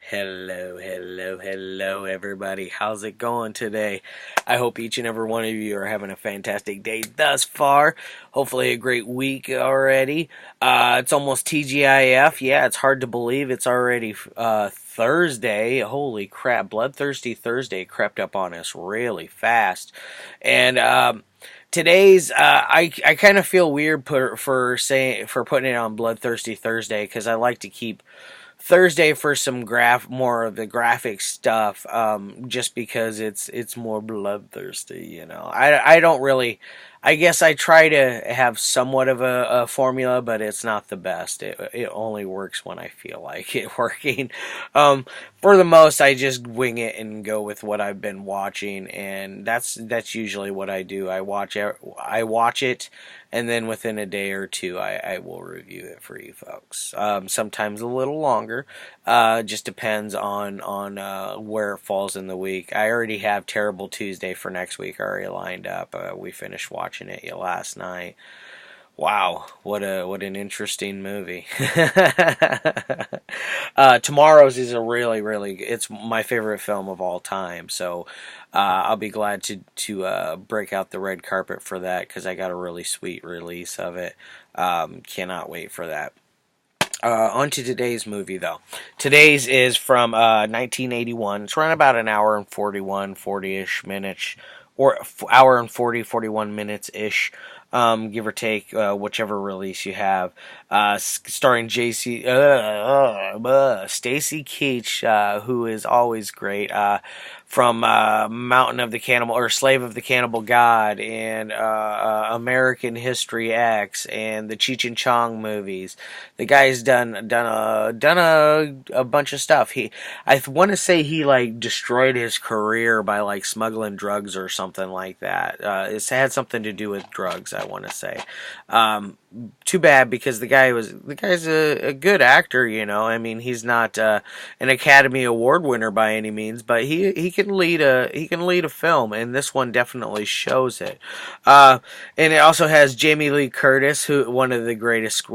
Hello, everybody. How's it going today? I hope each and every one of you are having a fantastic day thus far. Hopefully, a great week already. It's almost TGIF. Yeah, it's hard to believe it's already Thursday. Holy crap! Bloodthirsty Thursday crept up on us really fast, and today's I kind of feel weird for putting it on Bloodthirsty Thursday because I like to keep Thursday for some more of the graphic stuff, just because it's more bloodthirsty. I don't really. I guess I try to have somewhat of a formula, but it's not the best. It only works when I feel like it working. For the most, I just wing it and go with what I've been watching, and that's usually what I do. I watch it, and then within a day or two, I will review it for you folks. Sometimes a little longer, just depends on where it falls in the week. I already have Terrible Tuesday for next week already lined up. We finished watching it last night. Wow, what an interesting movie. Tomorrow's is a really it's my favorite film of all time. So I'll be glad to break out the red carpet for that because I got a really sweet release of it. Cannot wait for that. On to today's movie, though. Today's is from 1981. It's around about an hour and 40-ish minutes, or hour and 41 minutes-ish, give or take, whichever release you have. Starring Stacy Keach, who is always great, from Mountain of the Cannibal, or Slave of the Cannibal God, and American History X, and the Cheech and Chong movies. The guy's done a bunch of stuff. I want to say he like destroyed his career by like smuggling drugs or something like that. It's had something to do with drugs, I want to say. Too bad, because the guy's a good actor, I mean, he's not an Academy Award winner by any means, but he can lead a film, and this one definitely shows it. And it also has Jamie Lee Curtis, who one of the greatest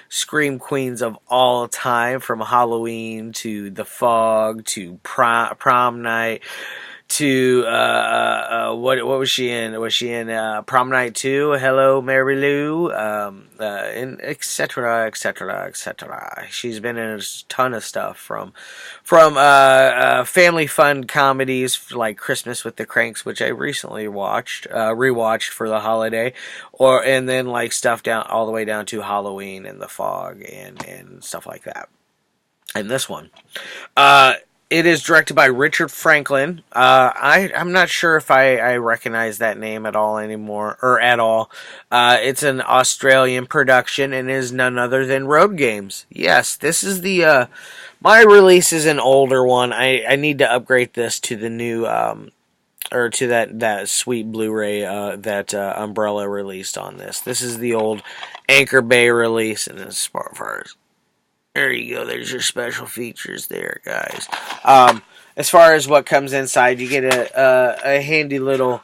scream queens of all time, from Halloween to The Fog to Prom Night. To what was she in? Was she in Prom Night 2? Hello, Mary Lou, and etc. etc. She's been in a ton of stuff from family fun comedies like Christmas with the Cranks, which I recently rewatched for the holiday, and then like stuff down all the way down to Halloween and The Fog and stuff like that. And this one, it is directed by Richard Franklin. I'm not sure if I recognize that name at all anymore, or at all. It's an Australian production and is none other than Road Games. Yes, this is my release is an older one. I need to upgrade this to the new, or to that sweet Blu-ray that Umbrella released on this. This is the old Anchor Bay release, and as far as there you go. There's your special features there, guys. As far as what comes inside, you get a handy little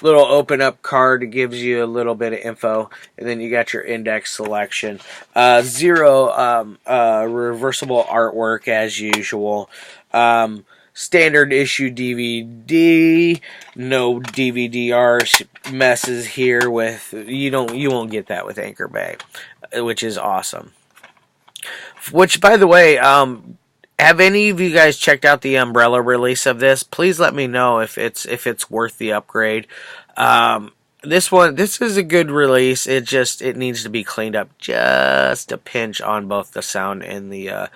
open up card that gives you a little bit of info, and then you got your index selection. Zero reversible artwork as usual. Standard issue DVD. No DVD-R messes here with you won't get that with Anchor Bay, which is awesome. Which, by the way, have any of you guys checked out the Umbrella release of this? Please let me know if it's worth the upgrade. This is a good release. It needs to be cleaned up just a pinch on both the sound and the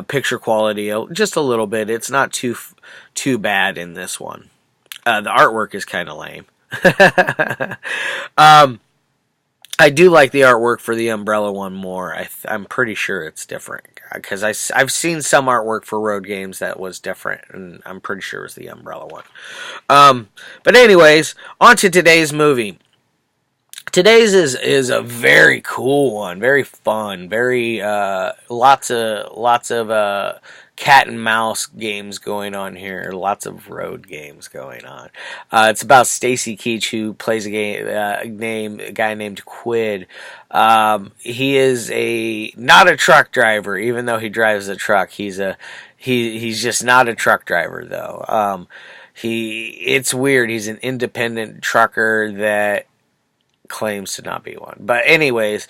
picture quality, just a little bit. It's not too bad in this one. The artwork is kind of lame. I do like the artwork for the Umbrella one more. I'm pretty sure it's different, because I've seen some artwork for Road Games that was different, and I'm pretty sure it was the Umbrella one. But anyways, on to today's movie. Today's is a very cool one, very fun, very lots of cat and mouse games going on here, lots of road games going on. It's about Stacy Keach, who plays a guy named Quid. He is not a truck driver, even though he drives a truck. He's just not a truck driver though. It's weird. He's an independent trucker that claims to not be one. But anyways,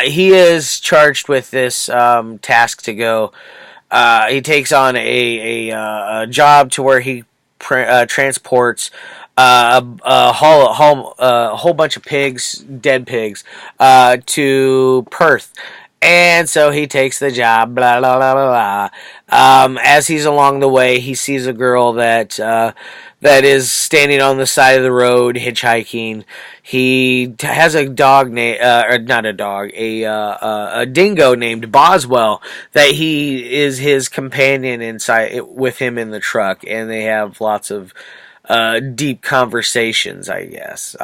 he is charged with this task to go. He takes on a job to where he transports a whole bunch of pigs, dead pigs, to Perth. And so he takes the job, blah, blah, blah, blah, blah. As he's along the way, he sees a girl that is standing on the side of the road hitchhiking. He has a dog or not a dog, a dingo named Boswell that he is his companion inside with him in the truck, and they have lots of deep conversations, I guess.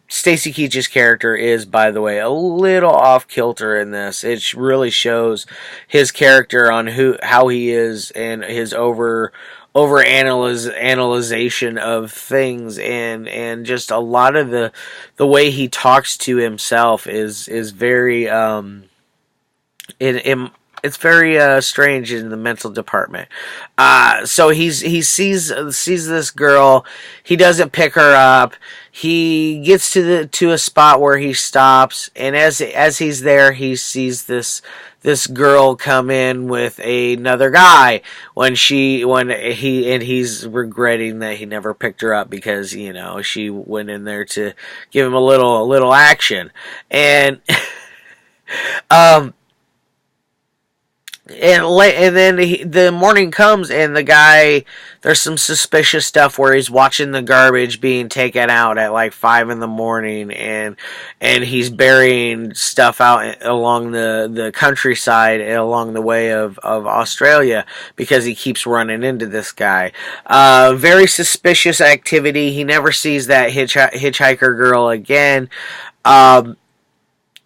Stacy Keach's character is, by the way, a little off kilter in this. It really shows his character on how he is and his analyzation of things, and just a lot of the way he talks to himself is very it's very strange in the mental department. So he sees this girl. He doesn't pick her up. He gets to a spot where he stops, and as he's there, he sees this girl come in with another guy he's regretting that he never picked her up because she went in there to give him a little action. And and then the morning comes, and the guy, there's some suspicious stuff where he's watching the garbage being taken out at like 5 in the morning, and he's burying stuff out along the countryside and along the way of Australia because he keeps running into this guy. Very suspicious activity. He never sees that hitchhiker girl again.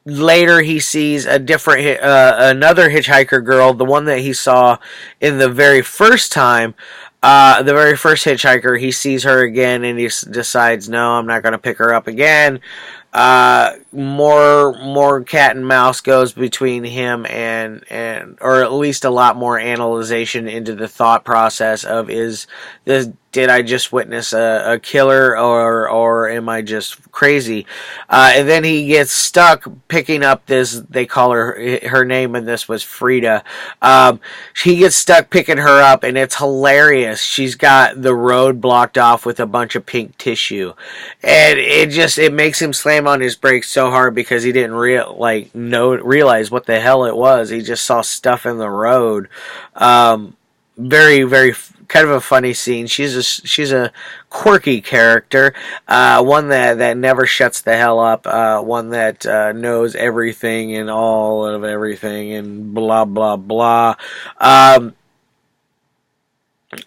Later, he sees another hitchhiker girl, the one that he saw in the very first time, the very first hitchhiker. He sees her again, and he decides, no, I'm not going to pick her up again. More cat and mouse goes between him and or at least a lot more analyzation into the thought process of did I just witness a killer or am I just crazy? And then he gets stuck picking up this, they call her name in this was Frida. He gets stuck picking her up, and it's hilarious. She's got the road blocked off with a bunch of pink tissue, and it makes him slam on his brakes so hard because he didn't realize what the hell it was. He just saw stuff in the road. Very, very kind of a funny scene. She's a quirky character, one that never shuts the hell up, one that knows everything and all of everything and blah blah blah.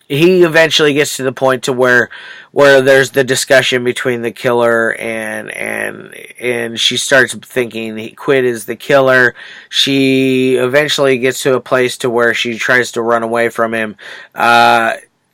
He eventually gets to the point to where there's the discussion between the killer and she starts thinking Quid is the killer. She eventually gets to a place to where she tries to run away from him.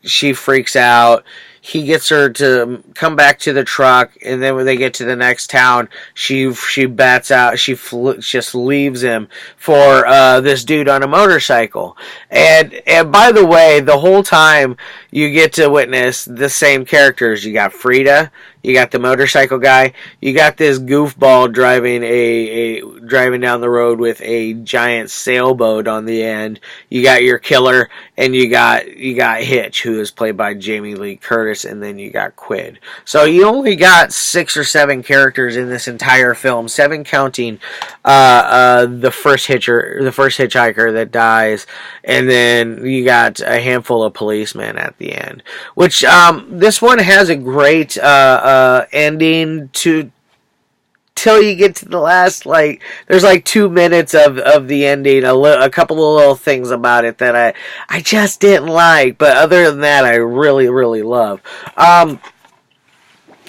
She freaks out. He gets her to come back to the truck, and then when they get to the next town, she bats out. She just leaves him for this dude on a motorcycle. And by the way, the whole time you get to witness the same characters. You got Frida, you got the motorcycle guy, you got this goofball driving down the road with a giant sailboat on the end. You got your killer, and you got Hitch, who is played by Jamie Lee Curtis, and then you got Quid. So you only got 6 or 7 characters in this entire film, 7 counting the first hitchhiker that dies, and then you got a handful of policemen at the end. Which this one has a great ending till you get to the last, there's 2 minutes of the ending, a couple of little things about it that I just didn't like, but other than that, I really, really love.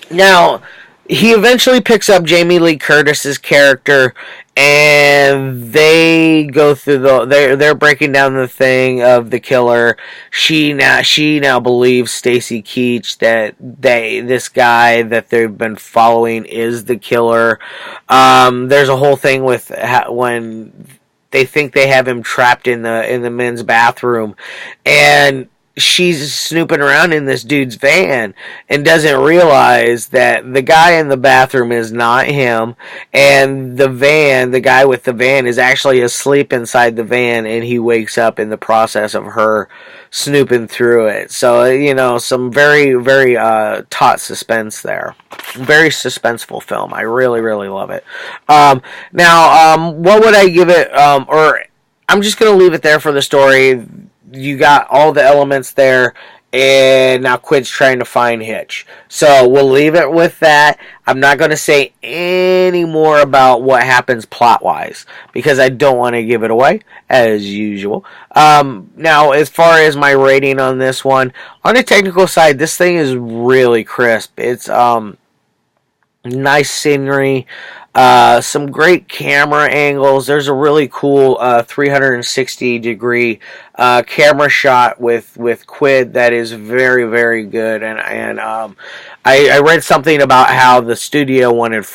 Now, he eventually picks up Jamie Lee Curtis's character, and they go through they're breaking down the thing of the killer. She now believes Stacy Keach that this guy that they've been following is the killer. There's a whole thing with when they think they have him trapped in the men's bathroom, and she's snooping around in this dude's van and doesn't realize that the guy in the bathroom is not him, and the guy with the van is actually asleep inside the van, and he wakes up in the process of her snooping through it. So, some very, very taut suspense there. Very suspenseful film. I really, really love it. What would I give it? Or I'm just going to leave it there for the story. You got all the elements there, and now Quid's trying to find Hitch. So we'll leave it with that. I'm not going to say any more about what happens plot-wise, because I don't want to give it away, as usual. Now, as far as my rating on this one, on the technical side, this thing is really crisp. It's nice scenery, some great camera angles. There's a really cool 360 degree camera shot with Quid that is very, very good. And I read something about how the studio wanted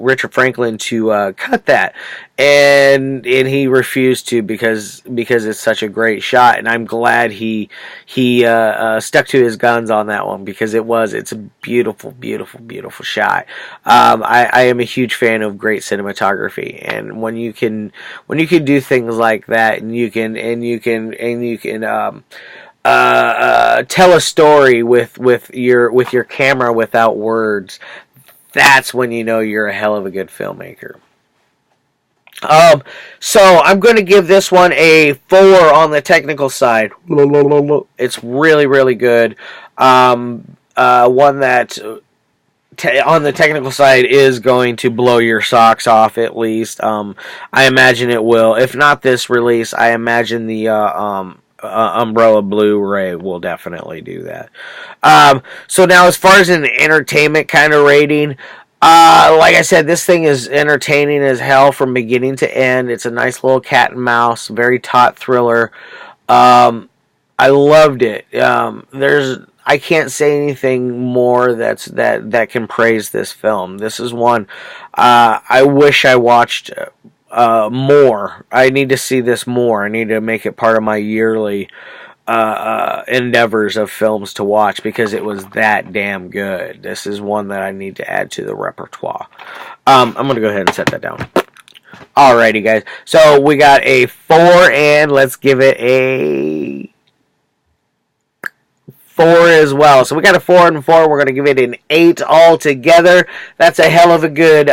Richard Franklin to cut that, and he refused to because it's such a great shot. And I'm glad he stuck to his guns on that one, because it's a beautiful, beautiful, beautiful shot. I am a huge fan of great cinematography, and when you can do things like that, and you can tell a story with your camera without words, that's when you know you're a hell of a good filmmaker. So I'm going to give this one a 4 on the technical side. It's really, really good. One that on the technical side is going to blow your socks off, at least. I imagine it will. If not this release, I imagine the Umbrella Blu-ray will definitely do that. So now, as far as an entertainment kind of rating, like I said, this thing is entertaining as hell from beginning to end. It's a nice little cat and mouse, very taut thriller. I loved it. I can't say anything more that can praise this film. This is one I wish I watched more. I need to see this more. I need to make it part of my yearly endeavors of films to watch, because it was that damn good. This is one that I need to add to the repertoire. I'm going to go ahead and set that down. Alrighty, guys. So we got a 4, and let's give it a 4 as well. So we got a 4 and 4. We're going to give it an 8 altogether. That's a hell of a good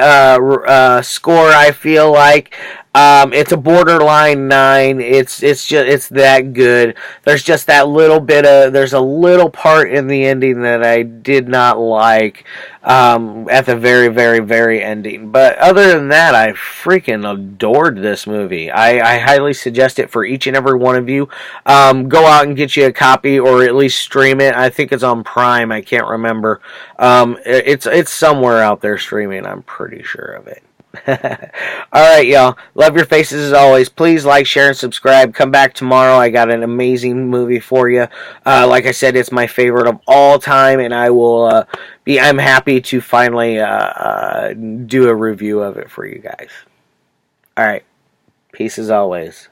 score, I feel like. It's a borderline 9. It's that good. There's just that little bit of, there's a little part in the ending that I did not like, at the very, very, very ending. But other than that, I freaking adored this movie. I highly suggest it for each and every one of you. Go out and get you a copy, or at least stream it. I think it's on Prime. I can't remember. It's somewhere out there streaming. I'm pretty sure of it. Alright, y'all. Love your faces as always. Please like, share, and subscribe. Come back tomorrow. I got an amazing movie for you. Like I said, it's my favorite of all time, and I'm happy to finally do a review of it for you guys. Alright. Peace as always.